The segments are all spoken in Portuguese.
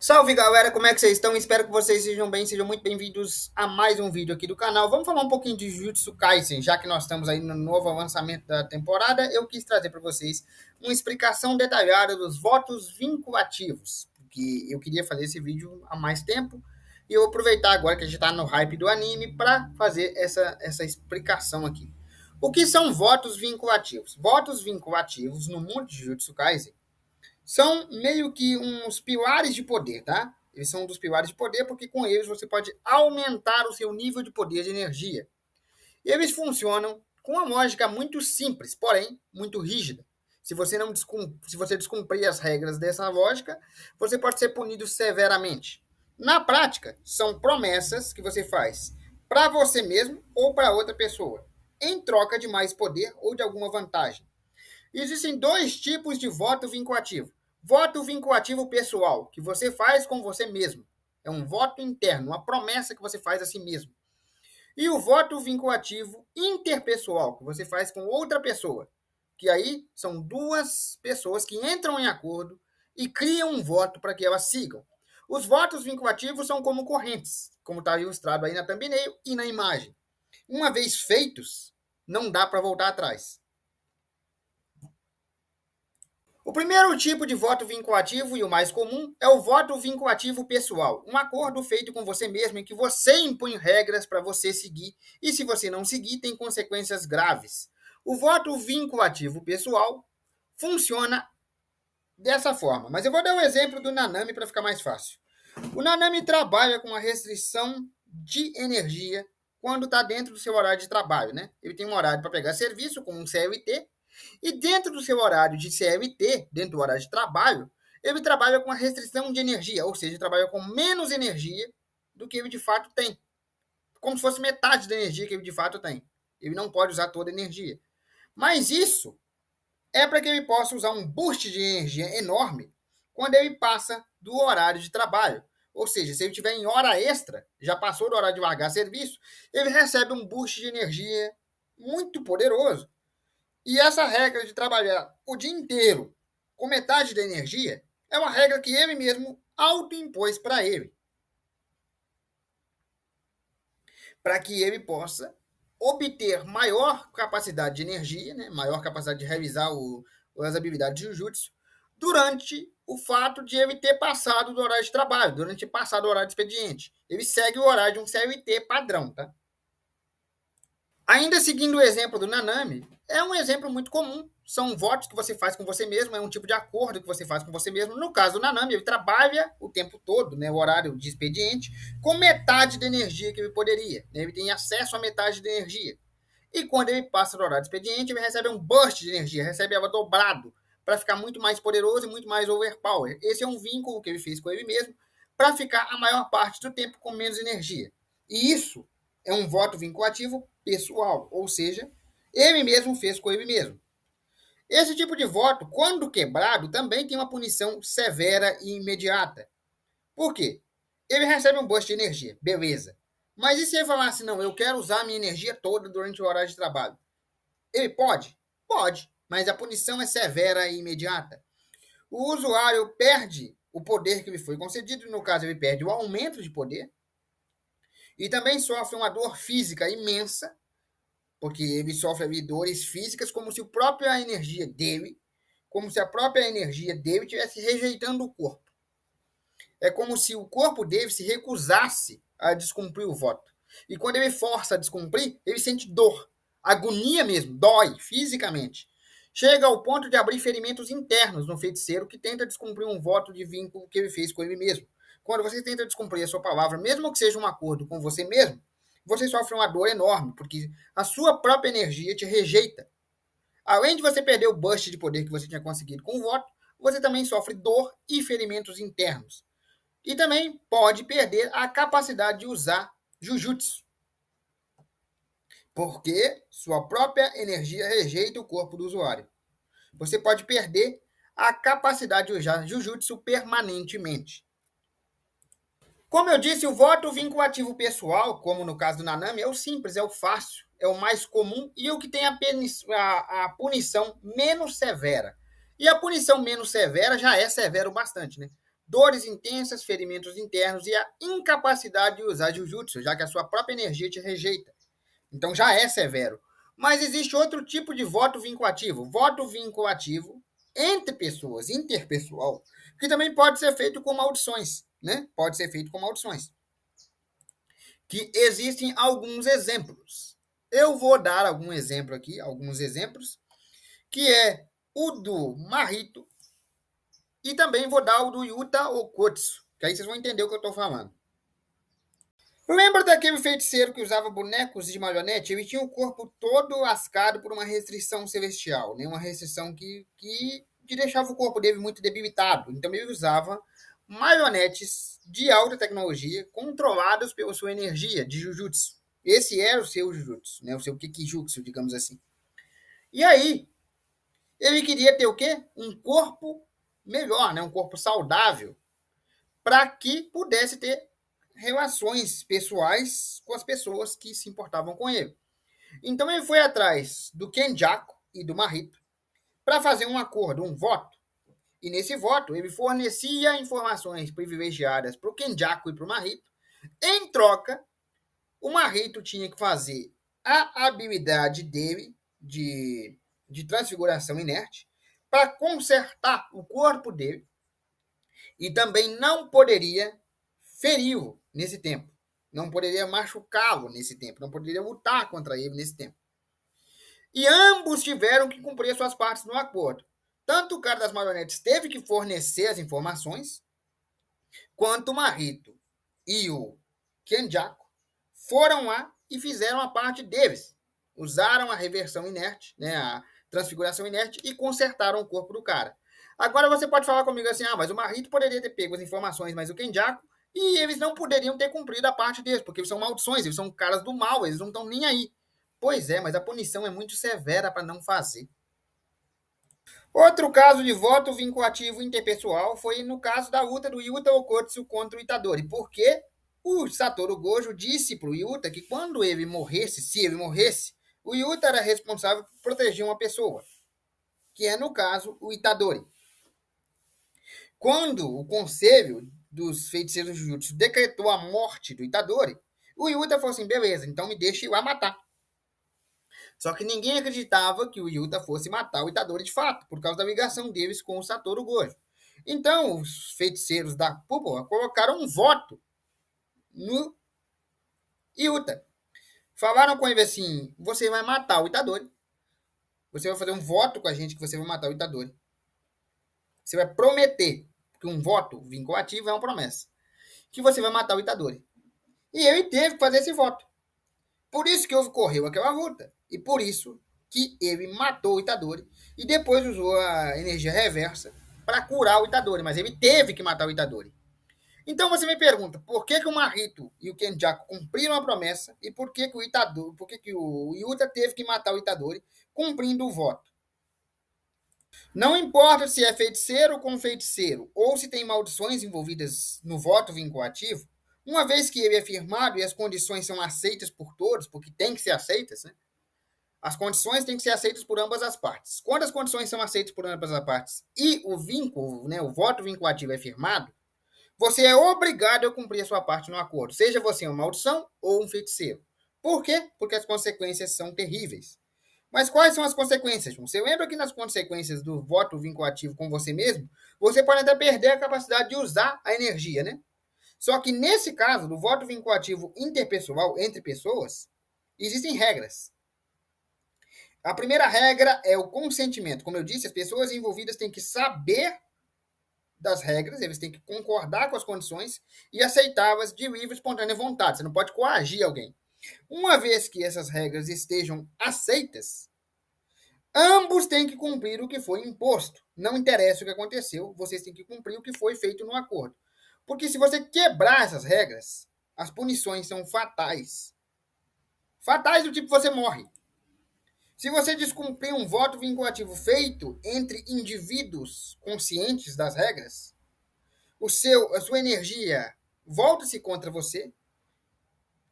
Salve galera, como é que vocês estão? Espero que vocês sejam bem, sejam muito bem-vindos a mais um vídeo aqui do canal. Vamos falar um pouquinho de Jujutsu Kaisen, já que nós estamos aí no novo avançamento da temporada. Eu quis trazer para vocês uma explicação detalhada dos votos vinculativos, que eu queria fazer esse vídeo há mais tempo e eu vou aproveitar agora que a gente está no hype do anime para fazer essa explicação aqui. O que são votos vinculativos? Votos vinculativos no mundo de Jujutsu Kaisen são meio que uns pilares de poder, tá? Eles são um dos pilares de poder porque com eles você pode aumentar o seu nível de poder de energia. E eles funcionam com uma lógica muito simples, porém muito rígida. Se você descumprir as regras dessa lógica, você pode ser punido severamente. Na prática, são promessas que você faz para você mesmo ou para outra pessoa, em troca de mais poder ou de alguma vantagem. Existem dois tipos de voto vinculativo. Voto vinculativo pessoal, que você faz com você mesmo. É um voto interno, uma promessa que você faz a si mesmo. E o voto vinculativo interpessoal, que você faz com outra pessoa. Que aí são duas pessoas que entram em acordo e criam um voto para que elas sigam. Os votos vinculativos são como correntes, como está ilustrado aí na thumbnail e na imagem. Uma vez feitos, não dá para voltar atrás. O primeiro tipo de voto vinculativo e o mais comum é o voto vinculativo pessoal, um acordo feito com você mesmo em que você impõe regras para você seguir e se você não seguir tem consequências graves. O voto vinculativo pessoal funciona dessa forma, mas eu vou dar um exemplo do Nanami para ficar mais fácil. O Nanami trabalha com a restrição de energia quando está dentro do seu horário de trabalho, né? Ele tem um horário para pegar serviço com um CLT e dentro do seu horário de CLT, dentro do horário de trabalho, ele trabalha com a restrição de energia, ou seja, trabalha com menos energia do que ele de fato tem. Como se fosse metade da energia que ele de fato tem. Ele não pode usar toda a energia. Mas isso é para que ele possa usar um boost de energia enorme quando ele passa do horário de trabalho. Ou seja, se ele estiver em hora extra, já passou do horário de largar serviço, ele recebe um boost de energia muito poderoso. E essa regra de trabalhar o dia inteiro com metade da energia é uma regra que ele mesmo autoimpôs para ele. Para que ele possa obter maior capacidade de energia, né, maior capacidade de realizar as habilidades de Jujutsu, durante o fato de ele ter passado do horário de trabalho, durante ter passado o horário de expediente. Ele segue o horário de um CLT padrão, tá? Ainda seguindo o exemplo do Nanami, é um exemplo muito comum. São votos que você faz com você mesmo, é um tipo de acordo que você faz com você mesmo. No caso do Nanami, ele trabalha o tempo todo, né, o horário de expediente, com metade da energia que ele poderia. Né, ele tem acesso a metade da energia. E quando ele passa do horário de expediente, ele recebe um burst de energia, recebe ela dobrado, para ficar muito mais poderoso e muito mais overpower. Esse é um vínculo que ele fez com ele mesmo, para ficar a maior parte do tempo com menos energia. E isso é um voto vinculativo pessoal, ou seja, ele mesmo fez com ele mesmo. Esse tipo de voto, quando quebrado, também tem uma punição severa e imediata. Por quê? Ele recebe um burst de energia, beleza. Mas e se ele falar assim, não, eu quero usar a minha energia toda durante o horário de trabalho? Ele pode? Pode, mas a punição é severa e imediata. O usuário perde o poder que lhe foi concedido, no caso ele perde o aumento de poder, e também sofre uma dor física imensa, porque ele sofre ali dores físicas como se a própria energia dele, como se a própria energia dele estivesse rejeitando o corpo. É como se o corpo dele se recusasse a descumprir o voto. E quando ele força a descumprir, ele sente dor, agonia mesmo, dói fisicamente. Chega ao ponto de abrir ferimentos internos no feiticeiro que tenta descumprir um voto de vínculo que ele fez com ele mesmo. Quando você tenta descumprir a sua palavra, mesmo que seja um acordo com você mesmo, você sofre uma dor enorme, porque a sua própria energia te rejeita. Além de você perder o burst de poder que você tinha conseguido com o voto, você também sofre dor e ferimentos internos. E também pode perder a capacidade de usar Jujutsu, porque sua própria energia rejeita o corpo do usuário. Você pode perder a capacidade de usar Jujutsu permanentemente. Como eu disse, o voto vinculativo pessoal, como no caso do Nanami, é o simples, é o fácil, é o mais comum e o que tem a punição menos severa. E a punição menos severa já é severo bastante, né? dores intensas, ferimentos internos e a incapacidade de usar Jujutsu, já que a sua própria energia te rejeita. Então já é severo. Mas existe outro tipo de voto vinculativo. Voto vinculativo entre pessoas, interpessoal, que também pode ser feito com maldições, né? Pode ser feito com maldições. Que existem alguns exemplos. Eu vou dar algum exemplo aqui, alguns exemplos, que é o do Mahito e também vou dar o do Yuta Okotsu, que aí vocês vão entender o que eu estou falando. Lembra daquele feiticeiro que usava bonecos de marionete? Ele tinha o corpo todo lascado por uma restrição celestial, né? Uma restrição que deixava o corpo dele muito debilitado. Então ele usava marionetes de alta tecnologia controladas pela sua energia de Jujutsu. Esse era o seu Jujutsu, né? O seu Kikijutsu, digamos assim. E aí, ele queria ter o quê? Um corpo melhor, né? Um corpo saudável, para que pudesse ter relações pessoais com as pessoas que se importavam com ele. Então ele foi atrás do Kenjaku e do Mahito para fazer um acordo, um voto. E nesse voto ele fornecia informações privilegiadas para o Kenjaku e para o Mahito. Em troca, o Mahito tinha que fazer a habilidade dele de transfiguração inerte para consertar o corpo dele e também não poderia feri-lo nesse tempo. Não poderia machucá-lo nesse tempo. Não poderia lutar contra ele nesse tempo. E ambos tiveram que cumprir suas partes no acordo. Tanto o cara das marionetes teve que fornecer as informações, quanto o Mahito e o Kenjaku foram lá e fizeram a parte deles. Usaram a reversão inerte, né, a transfiguração inerte, e consertaram o corpo do cara. Agora você pode falar comigo assim, mas o Mahito poderia ter pego as informações, mas o Kenjaku, e eles não poderiam ter cumprido a parte deles, porque eles são maldições, eles são caras do mal, eles não estão nem aí. Pois é, mas a punição é muito severa para não fazer. Outro caso de voto vinculativo interpessoal foi no caso da luta do Yuta Okotsu contra o Itadori, porque o Satoru Gojo disse para o Yuta que quando ele morresse, se ele morresse, o Yuta era responsável por proteger uma pessoa, que é, no caso, o Itadori. Quando o conselho dos feiticeiros Jujutsu decretou a morte do Itadori, o Yuta falou assim, beleza, então me deixe ir lá matar. Só que ninguém acreditava que o Yuta fosse matar o Itadori de fato, por causa da ligação deles com o Satoru Gojo. Então, os feiticeiros da Púrpura colocaram um voto no Yuta. Falaram com ele assim, você vai matar o Itadori. Você vai fazer um voto com a gente que você vai matar o Itadori. Você vai prometer, porque um voto vinculativo é uma promessa, que você vai matar o Itadori. E ele teve que fazer esse voto. Por isso que ocorreu aquela luta. E por isso que ele matou o Itadori e depois usou a energia reversa para curar o Itadori. Mas ele teve que matar o Itadori. Então você me pergunta, por que o Mahito e o Kenjaku cumpriram a promessa e por que o Itadori, por que o Yuta teve que matar o Itadori cumprindo o voto? Não importa se é feiticeiro com feiticeiro ou se tem maldições envolvidas no voto vinculativo, uma vez que ele é firmado e as condições são aceitas por todos, porque tem que ser aceitas, né? As condições têm que ser aceitas por ambas as partes. Quando as condições são aceitas por ambas as partes e o vínculo, né, o voto vinculativo é firmado, você é obrigado a cumprir a sua parte no acordo, seja você uma maldição ou um feiticeiro. Por quê? Porque as consequências são terríveis. Mas quais são as consequências? Você lembra que nas consequências do voto vinculativo com você mesmo, você pode até perder a capacidade de usar a energia, né? Só que nesse caso, do voto vinculativo interpessoal entre pessoas, existem regras. A primeira regra é o consentimento. Como eu disse, as pessoas envolvidas têm que saber das regras, eles têm que concordar com as condições e aceitá-las de livre e espontânea vontade. Você não pode coagir alguém. Uma vez que essas regras estejam aceitas, ambos têm que cumprir o que foi imposto. Não interessa o que aconteceu, vocês têm que cumprir o que foi feito no acordo. Porque se você quebrar essas regras, as punições são fatais. Fatais do tipo você morre. Se você descumprir um voto vinculativo feito entre indivíduos conscientes das regras, a sua energia volta-se contra você,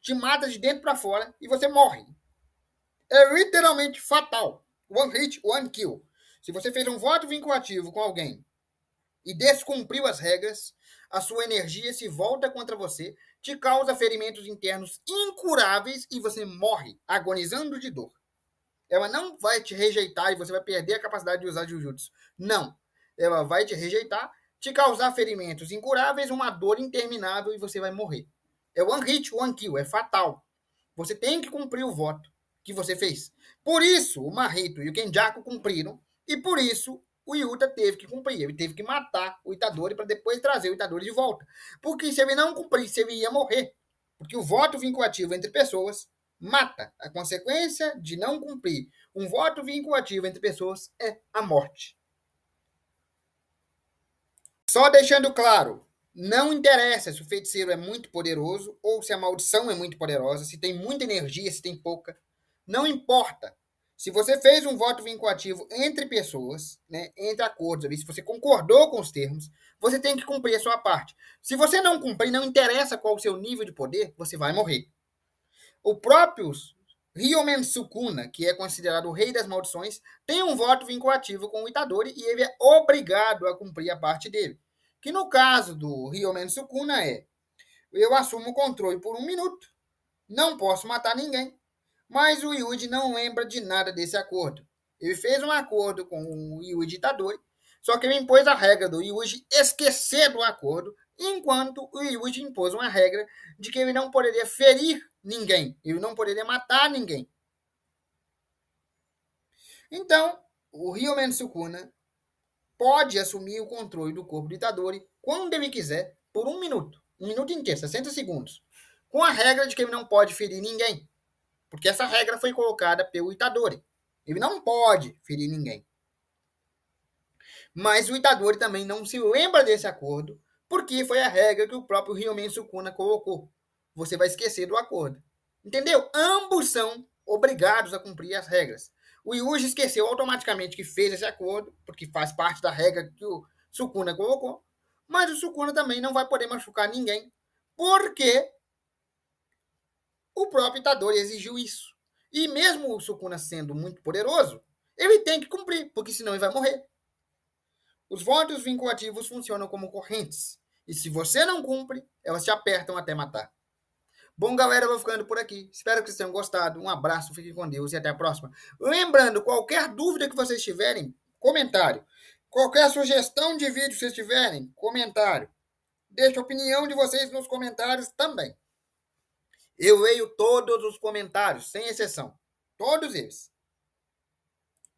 te mata de dentro para fora e você morre. É literalmente fatal. One hit, one kill. Se você fez um voto vinculativo com alguém e descumpriu as regras, a sua energia se volta contra você, te causa ferimentos internos incuráveis e você morre agonizando de dor. Ela não vai te rejeitar e você vai perder a capacidade de usar Jujutsu. Não. Ela vai te rejeitar, te causar ferimentos incuráveis, uma dor interminável e você vai morrer. É one hit, one kill, é fatal. Você tem que cumprir o voto que você fez. Por isso, o Mahito e o Kenjaku cumpriram, e por isso o Yuta teve que cumprir. Ele teve que matar o Itadori para depois trazer o Itadori de volta. Porque se ele não cumprisse, ele ia morrer. Porque o voto vinculativo entre pessoas mata. A consequência de não cumprir um voto vinculativo entre pessoas é a morte. Só deixando claro, não interessa se o feiticeiro é muito poderoso ou se a maldição é muito poderosa, se tem muita energia, se tem pouca. Não importa. Se você fez um voto vinculativo entre pessoas, né, entre acordos, se você concordou com os termos, você tem que cumprir a sua parte. Se você não cumprir, não interessa qual o seu nível de poder, você vai morrer. O próprio Ryomen Sukuna, que é considerado o rei das maldições, tem um voto vinculativo com o Itadori e ele é obrigado a cumprir a parte dele. Que no caso do Ryomen Sukuna é: eu assumo o controle por 1 minuto, não posso matar ninguém, mas o Yuji não lembra de nada desse acordo. Ele fez um acordo com o Yuji Itadori, só que ele impôs a regra do Yuji esquecer do acordo, enquanto o Yuji impôs uma regra de que ele não poderia ferir ninguém, ele não poderia matar ninguém. Então, o Ryomen Sukuna pode assumir o controle do corpo do Itadori quando ele quiser, por 1 minuto. 1 minuto inteiro, 60 segundos. Com a regra de que ele não pode ferir ninguém. Porque essa regra foi colocada pelo Itadori. Ele não pode ferir ninguém. Mas o Itadori também não se lembra desse acordo, porque foi a regra que o próprio Ryomen Sukuna colocou. Você vai esquecer do acordo. Entendeu? Ambos são obrigados a cumprir as regras. O Yuji esqueceu automaticamente que fez esse acordo, porque faz parte da regra que o Sukuna colocou, mas o Sukuna também não vai poder machucar ninguém, porque o próprio Itadori exigiu isso. E mesmo o Sukuna sendo muito poderoso, ele tem que cumprir, porque senão ele vai morrer. Os votos vinculativos funcionam como correntes, e se você não cumpre, elas te apertam até matar. Bom, galera, eu vou ficando por aqui. Espero que vocês tenham gostado. Um abraço, fiquem com Deus e até a próxima. Lembrando, qualquer dúvida que vocês tiverem, comentário. Qualquer sugestão de vídeo que vocês tiverem, comentário. Deixe a opinião de vocês nos comentários também. Eu leio todos os comentários, sem exceção. Todos eles.